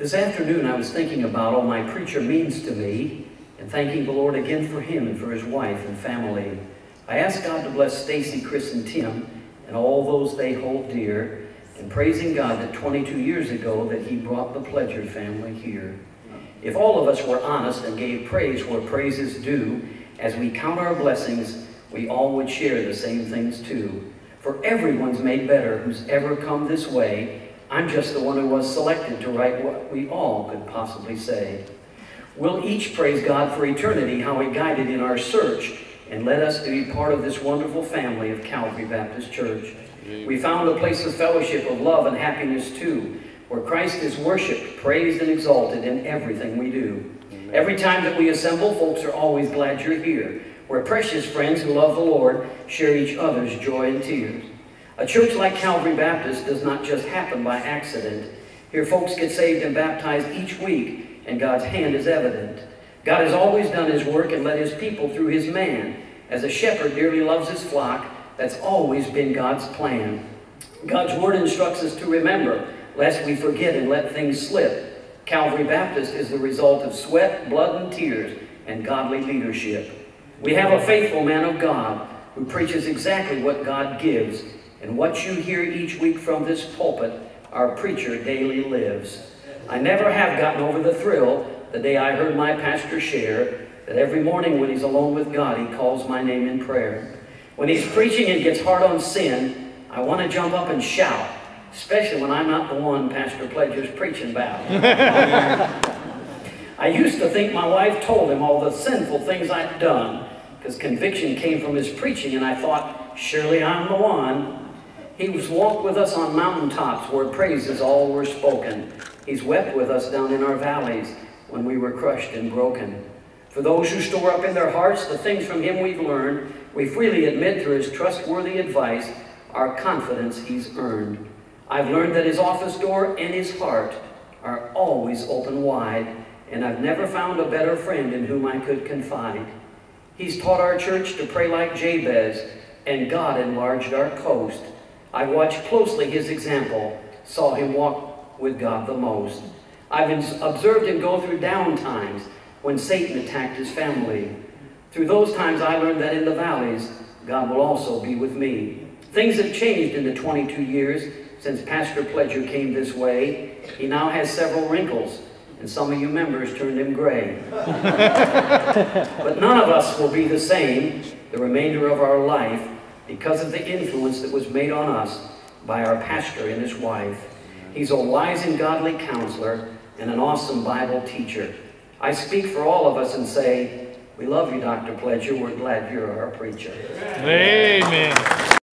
This afternoon I was thinking about all my preacher means to me and thanking the Lord again for him and for his wife and family. I asked God to bless Stacy, Chris, and Tim and all those they hold dear, and praising God that 22 years ago that he brought the Pledger family here. If all of us were honest and gave praise where praise is due, as we count our blessings, we all would share the same things too. For everyone's made better who's ever come this way. I'm just the one who was selected to write what we all could possibly say. We'll each praise God for eternity, how he guided in our search and led us to be part of this wonderful family of Calvary Baptist Church. We found a place of fellowship, of love and happiness too, where Christ is worshiped, praised, and exalted in everything we do. Every time that we assemble, folks are always glad you're here, where precious friends who love the Lord share each other's joy and tears. A church like Calvary Baptist does not just happen by accident. Here folks get saved and baptized each week, and God's hand is evident. God has always done his work and led his people through his man. As a shepherd dearly loves his flock, that's always been God's plan. God's word instructs us to remember, lest we forget and let things slip. Calvary Baptist is the result of sweat, blood, and tears, and godly leadership. We have a faithful man of God who preaches exactly what God gives, and what you hear each week from this pulpit, our preacher daily lives. I never have gotten over the thrill the day I heard my pastor share that every morning when he's alone with God, he calls my name in prayer. When he's preaching and gets hard on sin, I want to jump up and shout, especially when I'm not the one Pastor Pledger's preaching about. I used to think my wife told him all the sinful things I'd done, because conviction came from his preaching, and I thought, surely I'm the one. He was walked with us on mountaintops where praises all were spoken. He's wept with us down in our valleys when we were crushed and broken. For those who store up in their hearts the things from him we've learned, we freely admit through his trustworthy advice our confidence he's earned. I've learned that his office door and his heart are always open wide, and I've never found a better friend in whom I could confide. He's taught our church to pray like Jabez, and God enlarged our coast. I watched closely his example, saw him walk with God the most. I've observed him go through down times when Satan attacked his family. Through those times I learned that in the valleys, God will also be with me. Things have changed in the 22 years since Pastor Pledger came this way. He now has several wrinkles, and some of you members turned him gray. But none of us will be the same the remainder of our life because of the influence that was made on us by our pastor and his wife. He's a wise and godly counselor and an awesome Bible teacher. I speak for all of us and say, we love you, Dr. Pledger. We're glad you're our preacher. Amen.